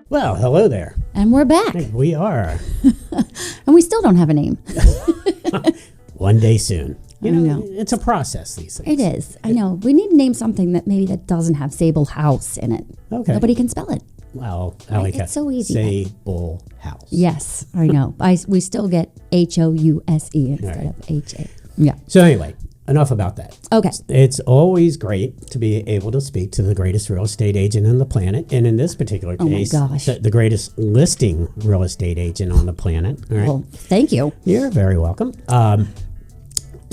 Well, hello there. And we're back. We are. And we still don't have a name. One day soon. I know. It's a process, these things. It is. I know. We need to name something that doesn't have Sable House in it. Okay. Nobody can spell it. Well, I like It's so easy. Sable House. Yes, I know. We still get House instead of HA. Yeah. So anyway, enough about that. Okay. It's always great to be able to speak to the greatest real estate agent on the planet. And in this particular case, the greatest listing real estate agent on the planet. All right. Well, thank you. You're very welcome.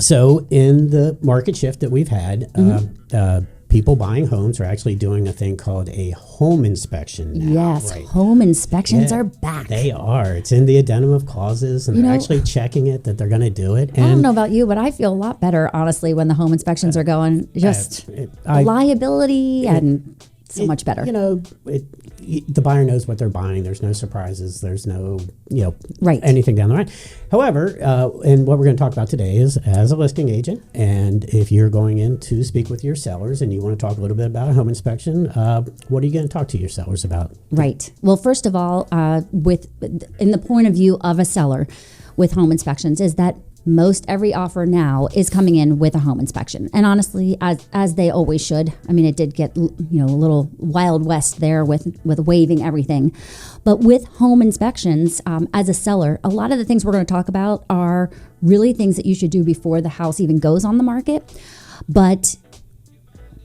So in the market shift that we've had, people buying homes are actually doing a thing called a home inspection now. Yes, home inspections are back. They are. It's in the addendum of clauses, and they're actually checking it that they're going to do it. And I don't know about you, but I feel a lot better, honestly, when the home inspections are going. Just liability and so much better. The buyer knows what they're buying. There's no surprises. There's no, right. anything down the line. However, and what we're going to talk about today is as a listing agent, and if you're going in to speak with your sellers and you want to talk a little bit about a home inspection, what are you going to talk to your sellers about? Right. Well, first of all, in the point of view of a seller with home inspections is that most every offer now is coming in with a home inspection. And honestly, as they always should. I mean, it did get, a little Wild West there with waiving everything. But with home inspections, as a seller, a lot of the things we're going to talk about are really things that you should do before the house even goes on the market. But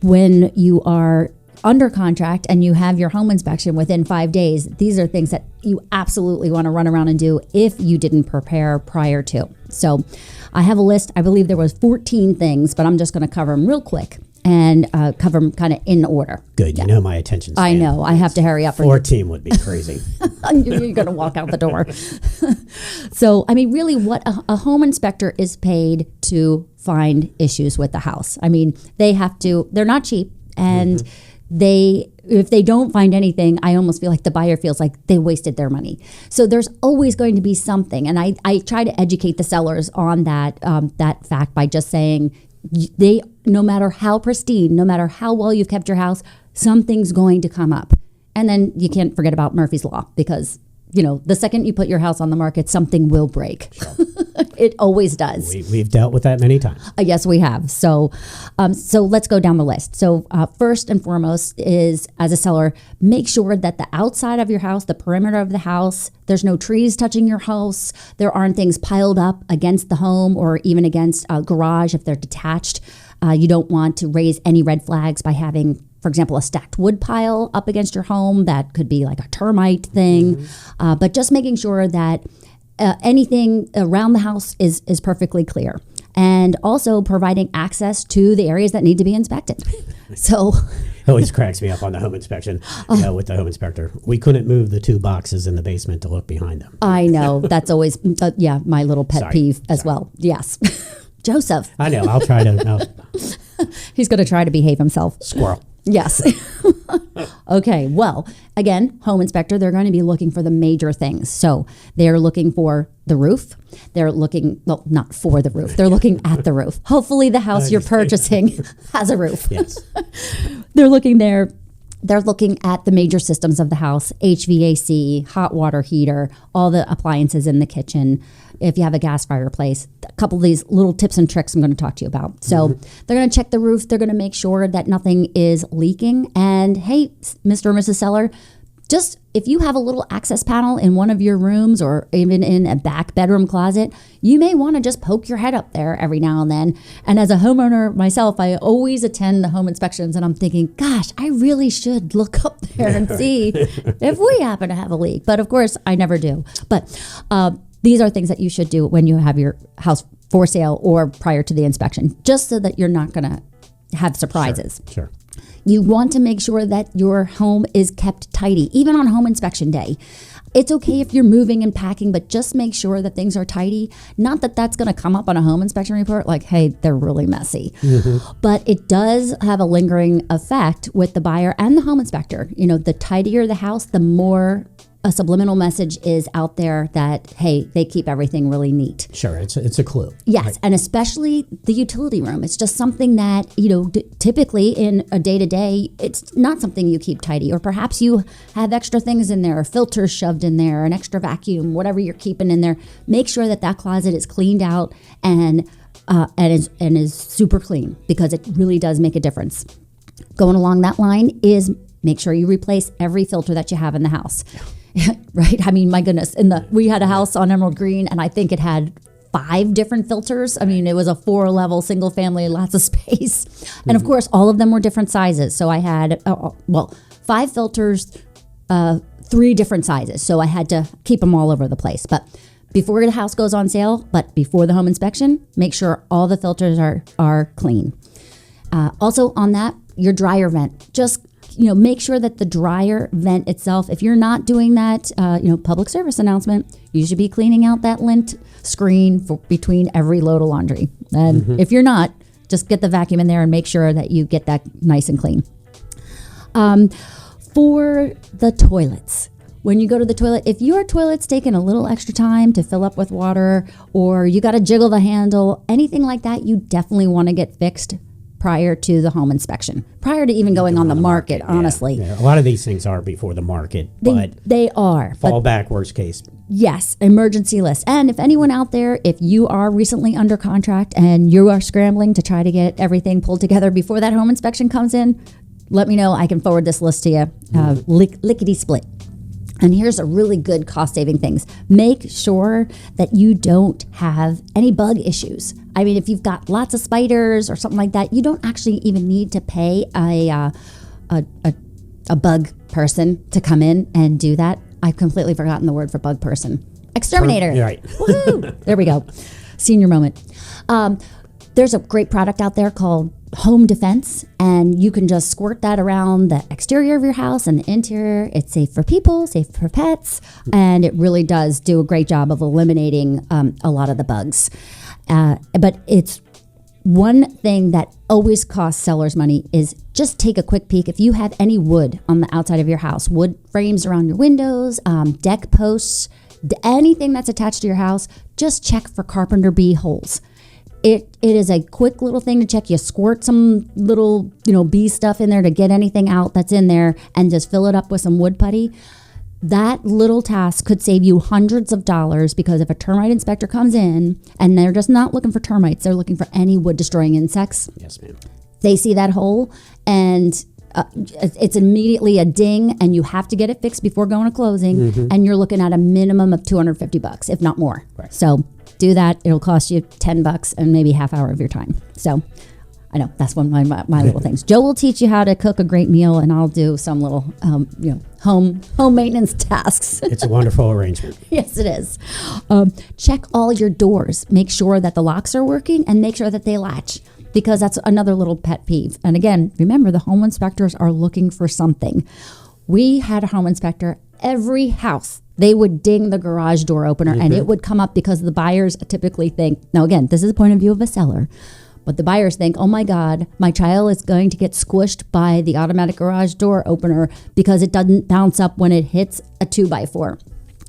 when you are under contract and you have your home inspection within 5 days, these are things that you absolutely want to run around and do if you didn't prepare prior to. So I have a list. I believe there was 14 things, but I'm just going to cover them real quick and cover them kind of in order. Good. Yeah. You know my attention span. I know. I have to hurry up. 14 would be crazy. You're going to walk out the door. So, I mean, really what a home inspector is paid to find issues with the house. I mean, they're not cheap, and if they don't find anything, I almost feel like the buyer feels like they wasted their money. So there's always going to be something. And I try to educate the sellers on that fact by just saying, no matter how pristine, no matter how well you've kept your house, something's going to come up. And then you can't forget about Murphy's Law, because the second you put your house on the market, something will break. Sure. It always does. We've dealt with that many times. Yes, we have. So let's go down the list. So first and foremost is, as a seller, make sure that the outside of your house, the perimeter of the house, there's no trees touching your house. There aren't things piled up against the home or even against a garage if they're detached. You don't want to raise any red flags by having, for example, a stacked wood pile up against your home. That could be like a termite thing. But just making sure that anything around the house is perfectly clear. And also providing access to the areas that need to be inspected. So it always cracks me up on the home inspection with the home inspector. We couldn't move the 2 boxes in the basement to look behind them. I know. That's always, my little pet peeve as well. Yes. Joseph. I know. I'll try to. He's going to try to behave himself. Squirrel. Yes. Okay. Well, again, home inspector, they're going to be looking for the major things. So they're looking for the roof. They're looking, not for the roof. They're looking at the roof. Hopefully the house you're purchasing has a roof. Yes. They're looking there. They're looking at the major systems of the house, HVAC, hot water heater, all the appliances in the kitchen. If you have a gas fireplace, a couple of these little tips and tricks I'm going to talk to you about. So they're going to check the roof. They're going to make sure that nothing is leaking. And hey, Mr. or Mrs. Seller, just if you have a little access panel in one of your rooms or even in a back bedroom closet, you may want to just poke your head up there every now and then. And as a homeowner myself, I always attend the home inspections and I'm thinking, gosh, I really should look up there and see if we happen to have a leak. But of course, I never do. But these are things that you should do when you have your house for sale or prior to the inspection, just so that you're not going to have surprises. Sure. You want to make sure that your home is kept tidy, even on home inspection day. It's okay if you're moving and packing, but just make sure that things are tidy. Not that that's going to come up on a home inspection report like, hey, they're really messy. But it does have a lingering effect with the buyer and the home inspector. The tidier the house, the more a subliminal message is out there that, hey, they keep everything really neat. Sure, it's a clue. Yes, Right. and especially the utility room. It's just something that, typically in a day-to-day, it's not something you keep tidy. Or perhaps you have extra things in there, filters shoved in there, an extra vacuum, whatever you're keeping in there. Make sure that closet is cleaned out and is super clean, because it really does make a difference. Going along that line is make sure you replace every filter that you have in the house. Right? I mean, my goodness. We had a house on Emerald Green, and I think it had 5 different filters. I mean, it was a 4-level single family, lots of space. And of course, all of them were different sizes. So I had, 5 filters, 3 different sizes. So I had to keep them all over the place. But before the house goes on sale, but before the home inspection, make sure all the filters are clean. Also on that, your dryer vent, just make sure that the dryer vent itself, if you're not doing that, public service announcement, you should be cleaning out that lint screen between every load of laundry. And if you're not, just get the vacuum in there and make sure that you get that nice and clean. For the toilets, when you go to the toilet, if your toilet's taking a little extra time to fill up with water, or you got to jiggle the handle, anything like that, you definitely want to get fixed prior to the home inspection, prior to even going on the market, honestly. Yeah. A lot of these things are before the market, but they are. Fall back, worst case. Yes, emergency list. And if anyone out there, if you are recently under contract and you are scrambling to try to get everything pulled together before that home inspection comes in, let me know. I can forward this list to you, lickety split. And here's a really good cost-saving things. Make sure that you don't have any bug issues. I mean, if you've got lots of spiders or something like that, you don't actually even need to pay a bug person to come in and do that. I've completely forgotten the word for bug person. Exterminator. You're right. Woohoo! There we go. Senior moment. There's a great product out there called Home Defense, and you can just squirt that around the exterior of your house and the interior. It's safe for people, safe for pets, and it really does do a great job of eliminating a lot of the bugs. But it's one thing that always costs sellers money is just take a quick peek. If you have any wood on the outside of your house, wood frames around your windows, deck posts, anything that's attached to your house, just check for carpenter bee holes. It is a quick little thing to check. You squirt some little, bee stuff in there to get anything out that's in there, and just fill it up with some wood putty. That little task could save you hundreds of dollars, because if a termite inspector comes in and they're just not looking for termites, they're looking for any wood destroying insects. Yes, ma'am. They see that hole and it's immediately a ding, and you have to get it fixed before going to closing. And you're looking at a minimum of $250, if not more. Right. So do that. It'll cost you $10 and maybe half hour of your time. So I know that's one of my little things. Joe will teach you how to cook a great meal, and I'll do some little, home maintenance tasks. It's a wonderful arrangement. Yes, it is. Check all your doors. Make sure that the locks are working, and make sure that they latch, because that's another little pet peeve. And again, remember, the home inspectors are looking for something. We had a home inspector. Every house, they would ding the garage door opener, and it would come up, because the buyers typically think, now again, this is the point of view of a seller, but the buyers think, oh my God, my child is going to get squished by the automatic garage door opener because it doesn't bounce up when it hits a 2x4.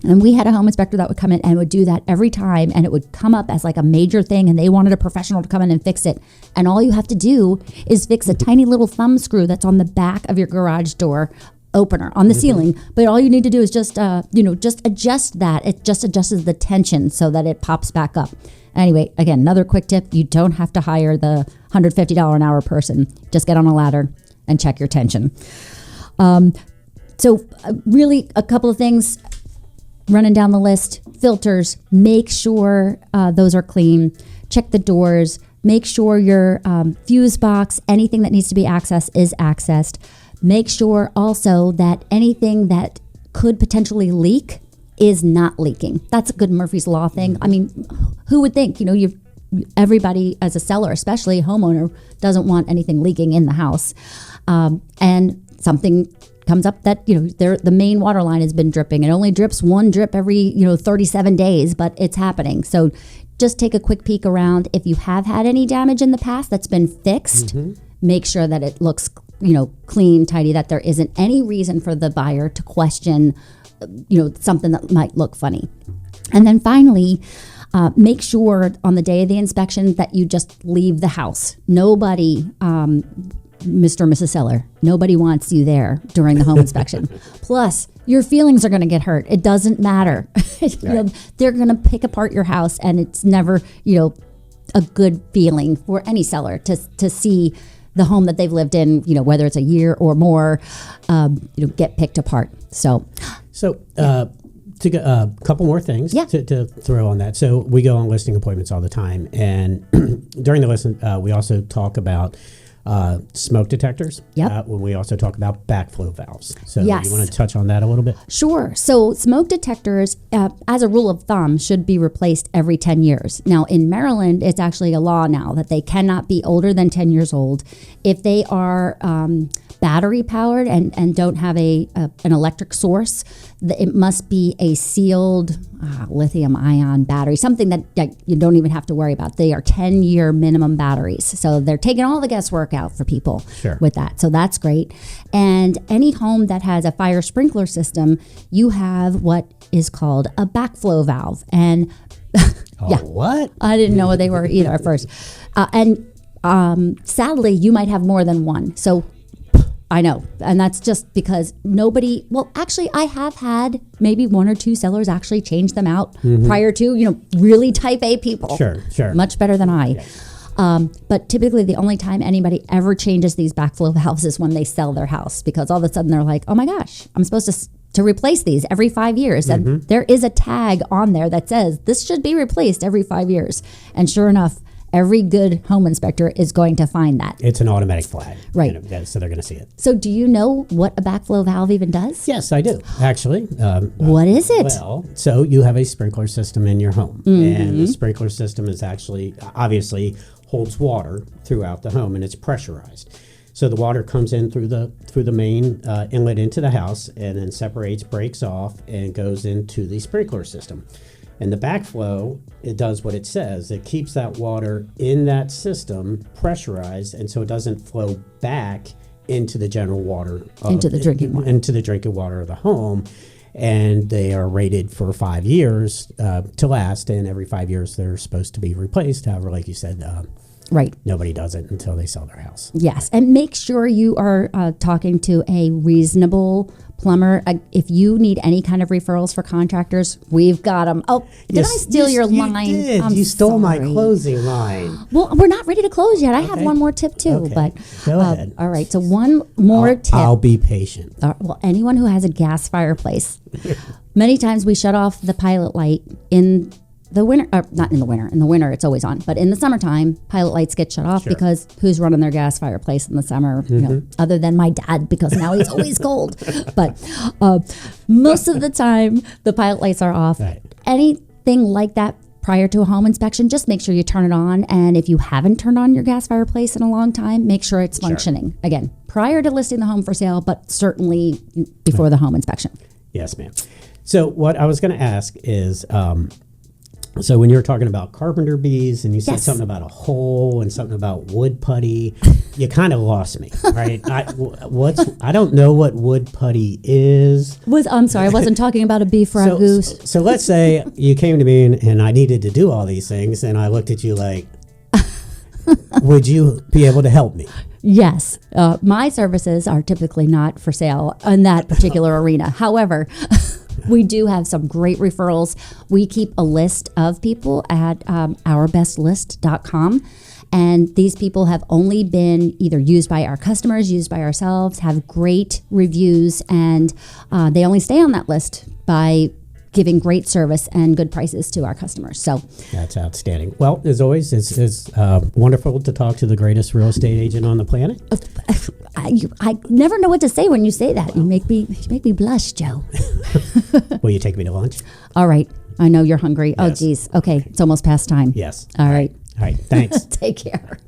And we had a home inspector that would come in and would do that every time, and it would come up as like a major thing, and they wanted a professional to come in and fix it. And all you have to do is fix a tiny little thumb screw that's on the back of your garage door opener on the ceiling. But all you need to do is just adjust that. It just adjusts the tension so that it pops back up. Anyway, again, another quick tip: you don't have to hire the $150 an hour person. Just get on a ladder and check your tension. So really, a couple of things running down the list. Filters, make sure those are clean. Check the doors. Make sure your fuse box, anything that needs to be accessed, is accessed. Make sure also that anything that could potentially leak is not leaking. That's a good Murphy's Law thing. I mean, who would think, everybody as a seller, especially a homeowner, doesn't want anything leaking in the house. And something comes up that, the main water line has been dripping. It only drips one drip every, 37 days, but it's happening. So just take a quick peek around. If you have had any damage in the past that's been fixed, make sure that it looks, clean, tidy, that there isn't any reason for the buyer to question something that might look funny. And then finally, make sure on the day of the inspection that you just leave the house. Nobody, Mr. and Mrs. Seller, nobody wants you there during the home inspection. Plus, your feelings are going to get hurt. It doesn't matter. They're going to pick apart your house, and it's never, a good feeling for any seller to see the home that they've lived in, whether it's a year or more, get picked apart. So to a couple more things to throw on that. So we go on listing appointments all the time, and during the listen, we also talk about smoke detectors. When we also talk about backflow valves. So you want to touch on that a little bit? Sure. So smoke detectors, as a rule of thumb, should be replaced every 10 years. Now, in Maryland, it's actually a law now that they cannot be older than 10 years old. If they are battery powered and don't have an electric source, it must be a sealed lithium ion battery, something that you don't even have to worry about. They are 10-year minimum batteries. So they're taking all the guesswork out for people with that. So that's great. And any home that has a fire sprinkler system, you have what is called a backflow valve. And what? I didn't know what they were either at first. Sadly, you might have more than one. So I know. And that's just because actually I have had maybe one or two sellers actually change them out prior to, really type A people. Sure. Much better than I. Yes. But typically the only time anybody ever changes these backflow valves is when they sell their house, because all of a sudden they're like, oh my gosh, I'm supposed to replace these every 5 years. And there is a tag on there that says this should be replaced every 5 years. And sure enough, every good home inspector is going to find that. It's an automatic flag. Right. So they're going to see it. So do you know what a backflow valve even does? Yes, I do, actually. What is it? Well, so you have a sprinkler system in your home. And the sprinkler system is actually, obviously, holds water throughout the home, and it's pressurized. So the water comes in through the main inlet into the house, and then separates, breaks off, and goes into the sprinkler system. And the backflow, it does what it says. It keeps that water in that system pressurized, and so it doesn't flow back into the general water. Into the drinking water. Into the drinking water of the home. And they are rated for 5 years to last, and every 5 years they're supposed to be replaced. However, like you said, right. Nobody does it until they sell their house. Yes, and make sure you are talking to a reasonable plumber. If you need any kind of referrals for contractors, we've got them. Oh, did I steal your line? You stole my closing line. Well, we're not ready to close yet. I have one more tip too. Okay. But go ahead. All right, so one more tip. I'll be patient. Well, anyone who has a gas fireplace, many times we shut off the pilot light in the winter, not in the winter. In the winter, it's always on. But in the summertime, pilot lights get shut off because who's running their gas fireplace in the summer? Other than my dad, because now he's always cold. But most of the time, the pilot lights are off. Right. Anything like that prior to a home inspection, just make sure you turn it on. And if you haven't turned on your gas fireplace in a long time, make sure it's functioning. Again, prior to listing the home for sale, but certainly before the home inspection. Yes, ma'am. So what I was going to ask is, so when you were talking about carpenter bees and you said something about a hole and something about wood putty, you kind of lost me, right? I don't know what wood putty is. I'm sorry, I wasn't talking about a bee for a goose. So let's say you came to me and I needed to do all these things, and I looked at you like, would you be able to help me? Yes. My services are typically not for sale in that particular arena. However, we do have some great referrals. We keep a list of people at ourbestlist.com. And these people have only been either used by our customers, used by ourselves, have great reviews, and they only stay on that list by giving great service and good prices to our customers. So that's outstanding. Well, as always, it's wonderful to talk to the greatest real estate agent on the planet. I never know what to say when you say that. You make me blush, Joe. Will you take me to lunch? All right. I know you're hungry. Yes. Oh, geez. Okay. It's almost past time. Yes. All right. All right. Thanks. Take care.